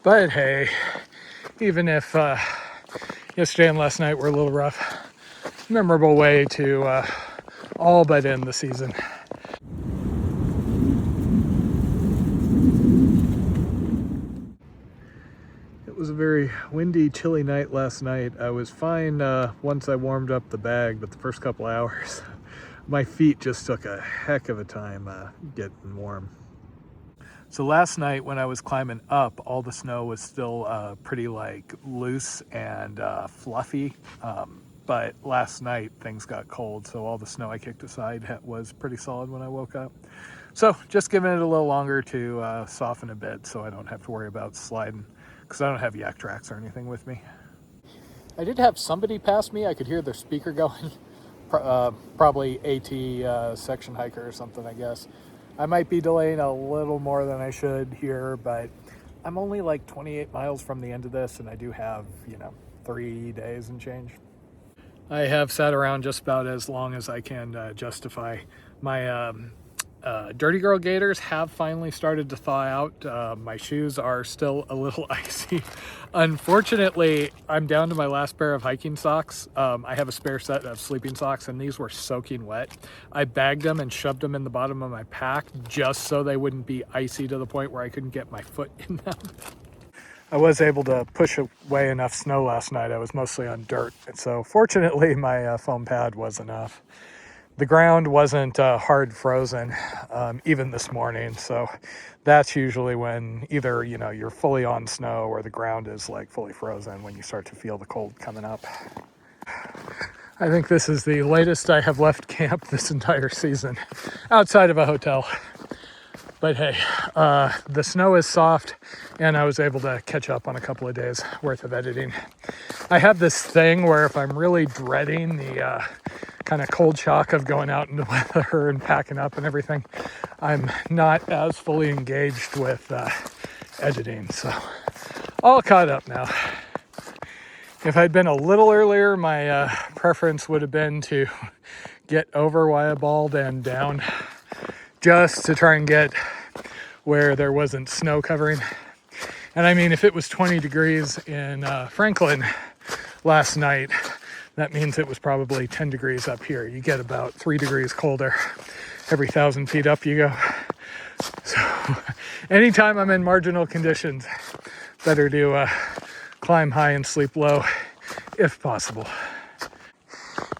But hey, even if yesterday and last night were a little rough, memorable way to all but end the season. It was a very windy, chilly night last night. I was fine once I warmed up the bag, but the first couple hours, my feet just took a heck of a time getting warm. So last night when I was climbing up, all the snow was still pretty like loose and fluffy. But last night things got cold, so all the snow I kicked aside was pretty solid when I woke up. So just giving it a little longer to soften a bit so I don't have to worry about sliding, because I don't have yak tracks or anything with me. I did have somebody pass me. I could hear their speaker going. Probably AT section hiker or something, I guess. I might be delaying a little more than I should here, but I'm only like 28 miles from the end of this, and I do have, 3 days and change. I have sat around just about as long as I can justify. My Dirty Girl gaiters have finally started to thaw out. My shoes are still a little icy. Unfortunately, I'm down to my last pair of hiking socks. I have a spare set of sleeping socks, and these were soaking wet. I bagged them and shoved them in the bottom of my pack just so they wouldn't be icy to the point where I couldn't get my foot in them. I was able to push away enough snow last night. I was mostly on dirt, and so fortunately my foam pad was enough. The ground wasn't hard frozen even this morning, so that's usually when either you're fully on snow or the ground is like fully frozen when you start to feel the cold coming up. I think this is the latest I have left camp this entire season outside of a hotel. But hey, the snow is soft and I was able to catch up on a couple of days worth of editing. I have this thing where if I'm really dreading the kind of cold shock of going out in the weather and packing up and everything, I'm not as fully engaged with editing. So all caught up now. If I'd been a little earlier, my preference would have been to get over Wayah Bald and down, just to try and get where there wasn't snow covering. And I mean, if it was 20 degrees in Franklin last night, that means it was probably 10 degrees up here. You get about 3 degrees colder every 1,000 feet up you go. So anytime I'm in marginal conditions, better to climb high and sleep low if possible.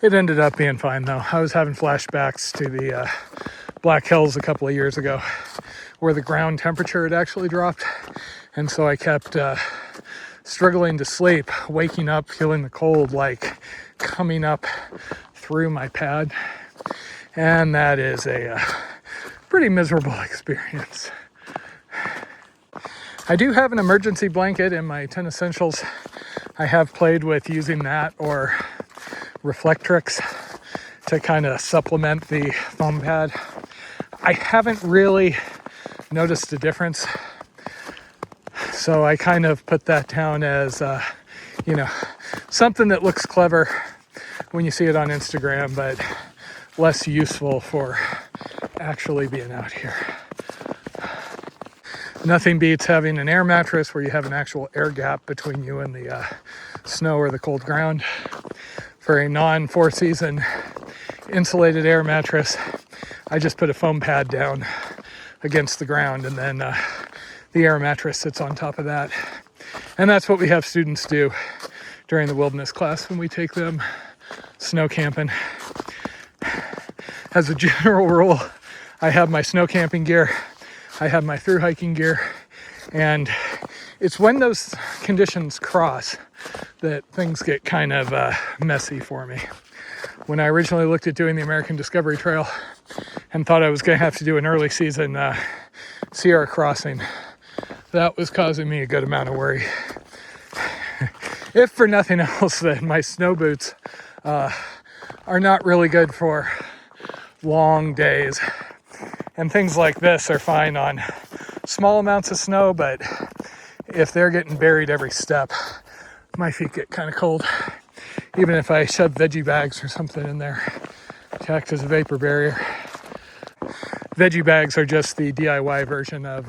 It ended up being fine though. I was having flashbacks to the Black Hills a couple of years ago where the ground temperature had actually dropped, and so I kept struggling to sleep, waking up feeling the cold like coming up through my pad, and that is a pretty miserable experience. I do have an emergency blanket in my 10 essentials. I have played with using that or Reflectrix to kind of supplement the foam pad. I haven't really noticed a difference, so I kind of put that down as something that looks clever when you see it on Instagram, but less useful for actually being out here. Nothing beats having an air mattress where you have an actual air gap between you and the snow or the cold ground. For a non-4 season insulated air mattress, I just put a foam pad down against the ground, and then the air mattress sits on top of that. And that's what we have students do during the wilderness class when we take them snow camping. As a general rule, I have my snow camping gear, I have my through hiking gear, and it's when those conditions cross that things get kind of messy for me. When I originally looked at doing the American Discovery Trail and thought I was going to have to do an early season Sierra crossing, that was causing me a good amount of worry. If for nothing else, then my snow boots are not really good for long days. And things like this are fine on small amounts of snow, but if they're getting buried every step, my feet get kind of cold. Even if I shove veggie bags or something in there to act as a vapor barrier. Veggie bags are just the DIY version of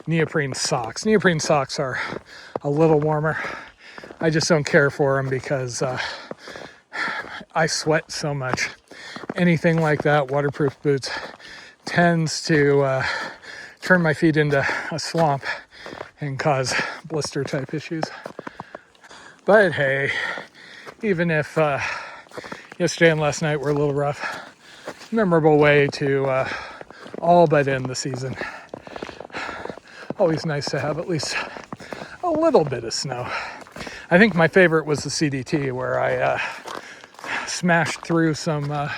neoprene socks. Neoprene socks are a little warmer. I just don't care for them because I sweat so much. Anything like that, waterproof boots, tends to turn my feet into a swamp and cause blister type issues. But hey, even if yesterday and last night were a little rough, memorable way to all but end the season. Always nice to have at least a little bit of snow. I think my favorite was the CDT, where I smashed through some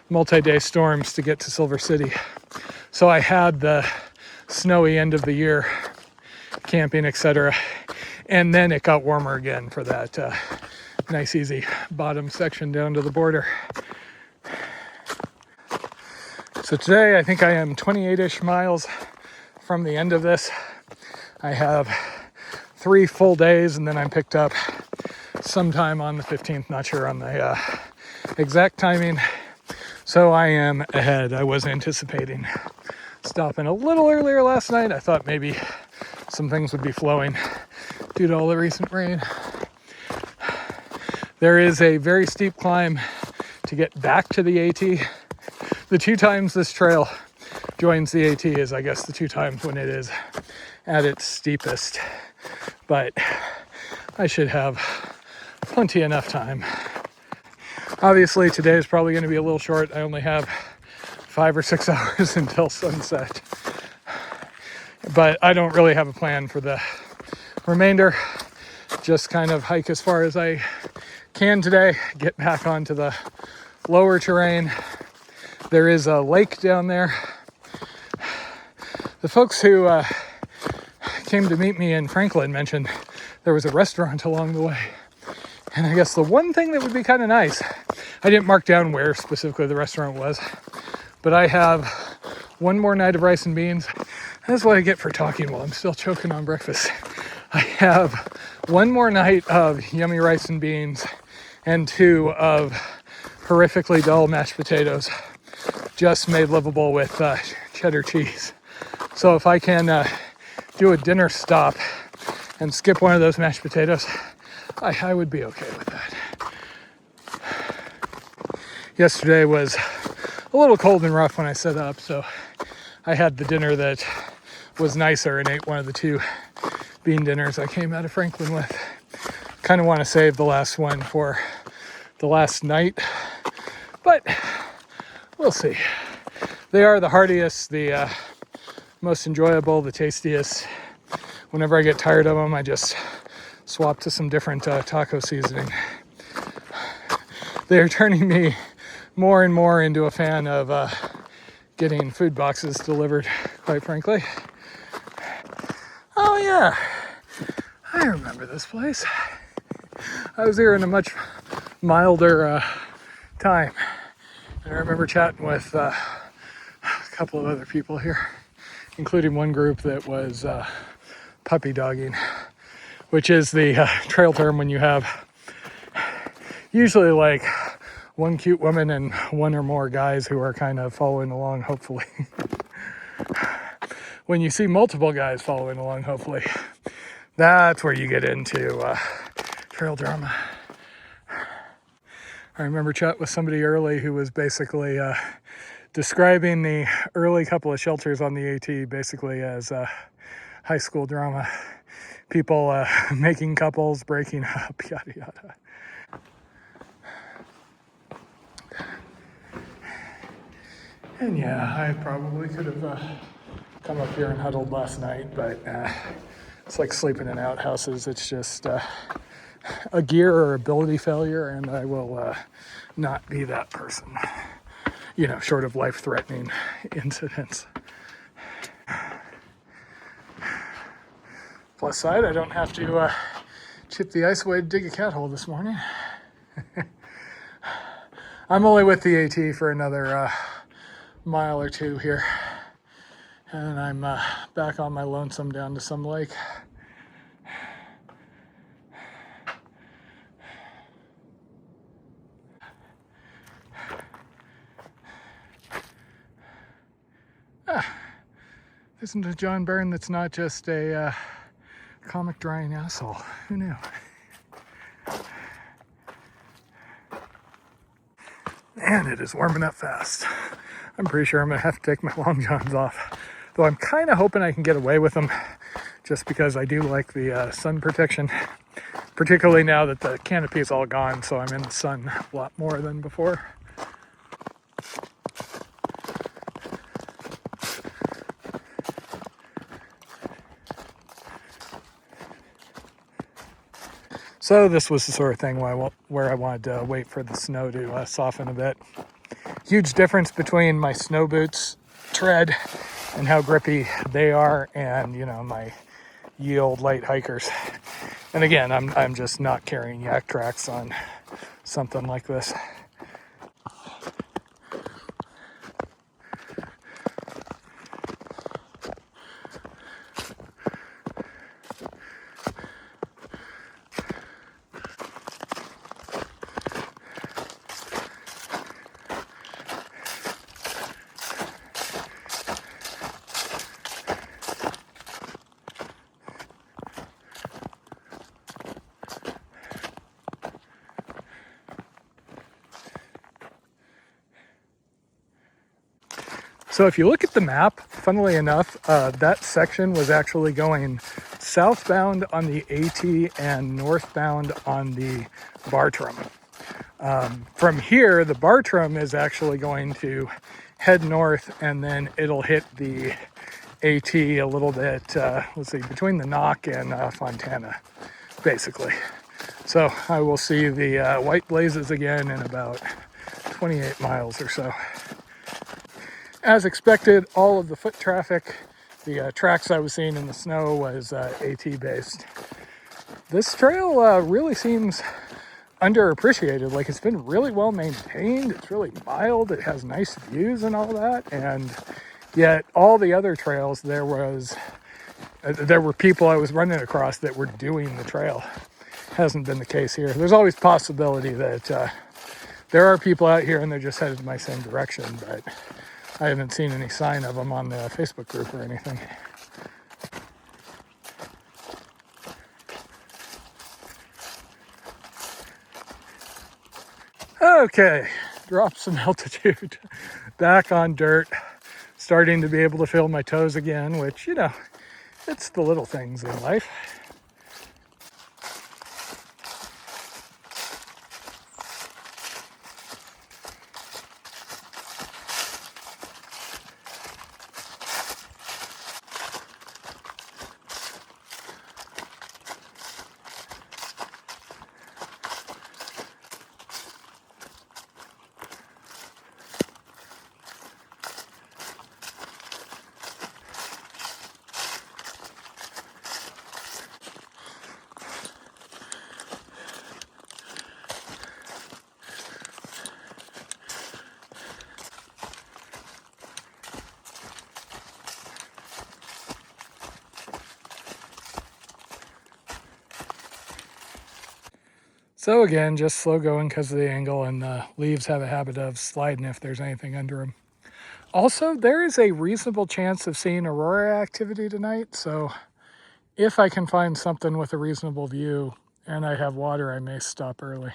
multi-day storms to get to Silver City. So I had the snowy end of the year, camping, etc. And then it got warmer again for that nice easy bottom section down to the border. So today I think I am 28-ish miles from the end of this. I have 3 full days, and then I'm picked up sometime on the 15th, not sure on the exact timing. So I am ahead. I was anticipating stopping a little earlier last night. I thought maybe some things would be flowing due to all the recent rain. There is a very steep climb to get back to the AT. The 2 times this trail joins the AT is, I guess, the 2 times when it is at its steepest. But I should have plenty enough time. Obviously, today is probably going to be a little short. I only have 5 or 6 hours until sunset. But I don't really have a plan for the remainder. Just kind of hike as far as I can today, get back onto the lower terrain. There is a lake down there. The folks who came to meet me in Franklin mentioned there was a restaurant along the way. And I guess the one thing that would be kind of nice, I didn't mark down where specifically the restaurant was, but I have one more night of rice and beans. That's what I get for talking while I'm still choking on breakfast. I have one more night of yummy rice and beans and 2 of horrifically dull mashed potatoes, just made livable with cheddar cheese. So if I can do a dinner stop and skip one of those mashed potatoes, I would be okay with that. Yesterday was a little cold and rough when I set up, so I had the dinner that was nicer and ate one of the 2 bean dinners I came out of Franklin with. Kind of want to save the last one for the last night, but we'll see. They are the heartiest, the most enjoyable, the tastiest. Whenever I get tired of them, I just swap to some different taco seasoning. They're turning me more and more into a fan of getting food boxes delivered, quite frankly. Oh yeah, I remember this place. I was here in a much milder time. And I remember chatting with a couple of other people here, including one group that was puppy dogging, which is the trail term when you have usually like one cute woman and 1 or more guys who are kind of following along, hopefully. When you see multiple guys following along, hopefully, that's where you get into trail drama. I remember chatting with somebody early who was basically describing the early couple of shelters on the AT basically as high school drama. People making couples, breaking up, yada yada. And yeah, I probably could have come up here and huddled last night, but it's like sleeping in outhouses. It's just a gear or ability failure, and I will not be that person, short of life-threatening incidents. Plus side, I don't have to chip the ice away to dig a cat hole this morning. I'm only with the AT for another mile or 2 here, and I'm back on my lonesome down to some lake. Isn't a John Byrne that's not just a comic drawing asshole? Who knew? And it is warming up fast. I'm pretty sure I'm gonna have to take my long johns off. Though I'm kind of hoping I can get away with them just because I do like the sun protection, particularly now that the canopy is all gone, so I'm in the sun a lot more than before. So this was the sort of thing where I wanted to wait for the snow to soften a bit. Huge difference between my snow boots tread and how grippy they are and, you know, my ye old light hikers. And again, I'm just not carrying yak tracks on something like this. So if you look at the map, funnily enough, that section was actually going southbound on the AT and northbound on the Bartram. From here, the Bartram is actually going to head north and then it'll hit the AT a little bit, let's see, between the Knock and Fontana, basically. So I will see the white blazes again in about 28 miles or so. As expected, all of the foot traffic, the tracks I was seeing in the snow was AT based. This trail really seems underappreciated. Like, it's been really well maintained, it's really mild, it has nice views and all that, and yet all the other trails there were people I was running across that were doing the trail. Hasn't been the case here. There's always possibility that there are people out here and they're just headed in my same direction, but I haven't seen any sign of them on the Facebook group or anything. Okay, drop some altitude, back on dirt, starting to be able to feel my toes again, which, you know, it's the little things in life. So again, just slow going because of the angle, and the leaves have a habit of sliding if there's anything under them. Also, there is a reasonable chance of seeing aurora activity tonight, so if I can find something with a reasonable view and I have water, I may stop early.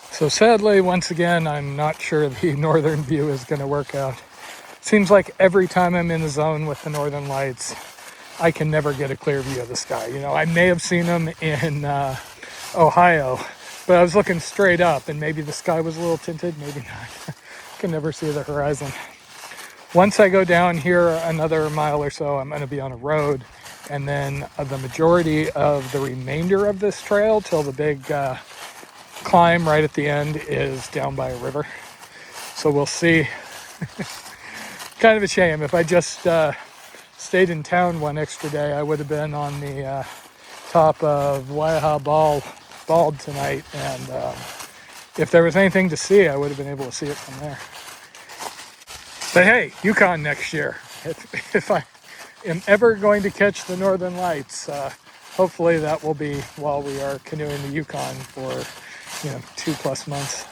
So sadly, once again, I'm not sure the northern view is going to work out. Seems like every time I'm in the zone with the northern lights, I can never get a clear view of the sky. You know, I may have seen them in Ohio, but I was looking straight up and maybe the sky was a little tinted, maybe not. Can never see the horizon. Once I go down here another mile or so, I'm going to be on a road, and then the majority of the remainder of this trail till the big climb right at the end is down by a river. So we'll see. Kind of a shame. If I just stayed in town one extra day, I would have been on the top of Wayah Bald tonight, and if there was anything to see, I would have been able to see it from there. But hey, Yukon next year. If I am ever going to catch the Northern Lights, hopefully that will be while we are canoeing the Yukon for 2+ months.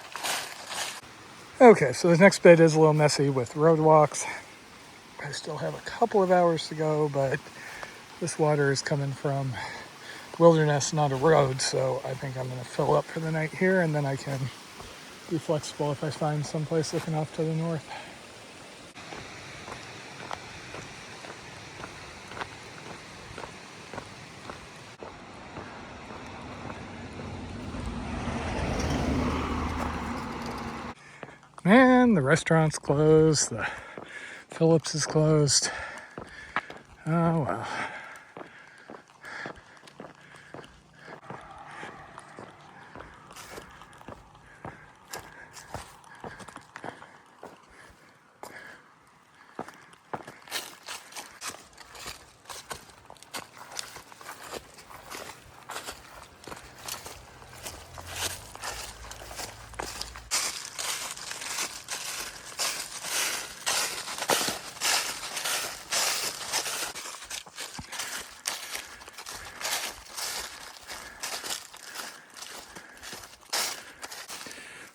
Okay, so the next bit is a little messy with road walks. I still have a couple of hours to go, but this water is coming from wilderness, not a road, so I think I'm going to fill up for the night here, and then I can be flexible if I find someplace looking off to the north. Man, the restaurant's closed, the Phillips is closed. Oh well.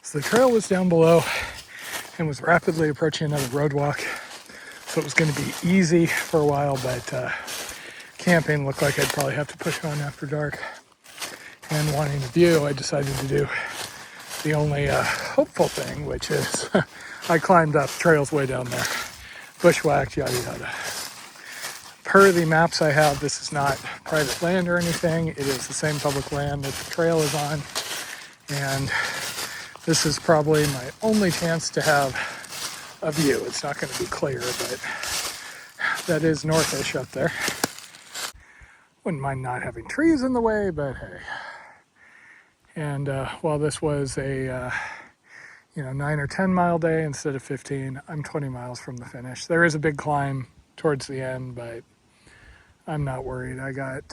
So the trail was down below and was rapidly approaching another road walk. So it was going to be easy for a while, but camping looked like I'd probably have to push on after dark. And wanting a view, I decided to do the only hopeful thing, which is I climbed up trails way down there. Bushwhacked, yada yada. Per the maps I have, this is not private land or anything. It is the same public land that the trail is on. And this is probably my only chance to have a view. It's not going to be clear, but that is northish up there. Wouldn't mind not having trees in the way, but hey. And while this was a 9 or 10 mile day instead of 15, I'm 20 miles from the finish. There is a big climb towards the end, but I'm not worried. I got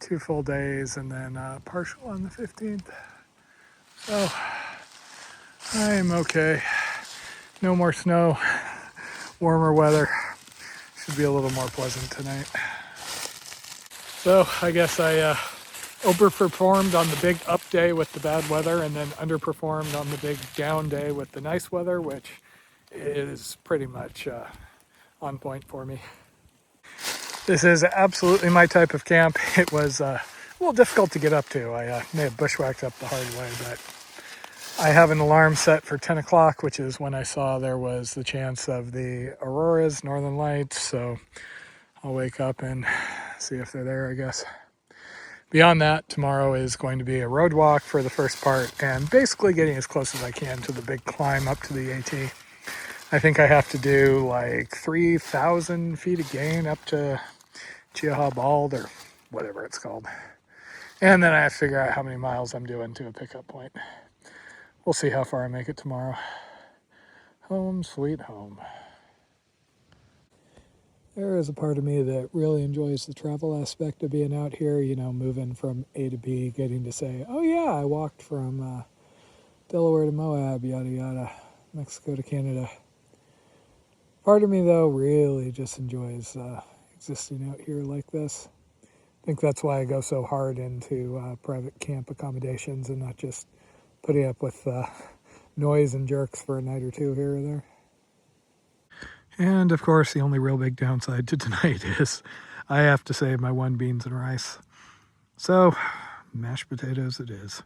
2 full days and then partial on the 15th. So I am okay. No more snow, warmer weather. Should be a little more pleasant tonight. So I guess I overperformed on the big up day with the bad weather and then underperformed on the big down day with the nice weather, which is pretty much on point for me. This is absolutely my type of camp. It was a little difficult to get up to. I may have bushwhacked up the hard way, but I have an alarm set for 10 o'clock, which is when I saw there was the chance of the auroras, northern lights, so I'll wake up and see if they're there, I guess. Beyond that, tomorrow is going to be a road walk for the first part and basically getting as close as I can to the big climb up to the AT. I think I have to do like 3,000 feet of gain up to Wayah Bald or whatever it's called. And then I have to figure out how many miles I'm doing to a pickup point. We'll see how far I make it tomorrow. Home sweet home. There is a part of me that really enjoys the travel aspect of being out here, moving from A to B, getting to say, oh yeah, I walked from Delaware to Moab, yada yada, Mexico to Canada. Part of me, though, really just enjoys existing out here like this. I think that's why I go so hard into private camp accommodations and not just putting up with noise and jerks for a night or two here or there. And of course, the only real big downside to tonight is I have to save my 1 beans and rice. So, mashed potatoes it is.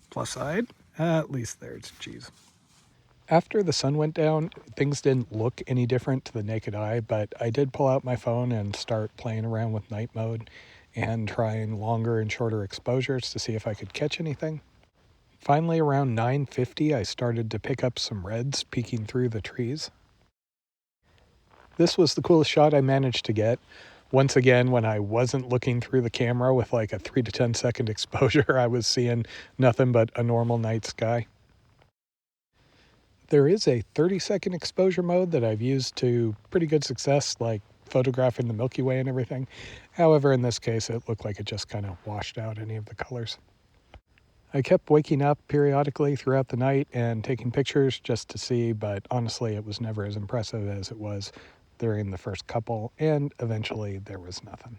Plus side, at least there's cheese. After the sun went down, things didn't look any different to the naked eye, but I did pull out my phone and start playing around with night mode and trying longer and shorter exposures to see if I could catch anything. Finally, around 9:50, I started to pick up some reds peeking through the trees. This was the coolest shot I managed to get. Once again, when I wasn't looking through the camera with like a 3 to 10 second exposure, I was seeing nothing but a normal night sky. There is a 30-second exposure mode that I've used to pretty good success, like photographing the Milky Way and everything. However, in this case, it looked like it just kind of washed out any of the colors. I kept waking up periodically throughout the night and taking pictures just to see, but honestly it was never as impressive as it was during the first couple, and eventually there was nothing.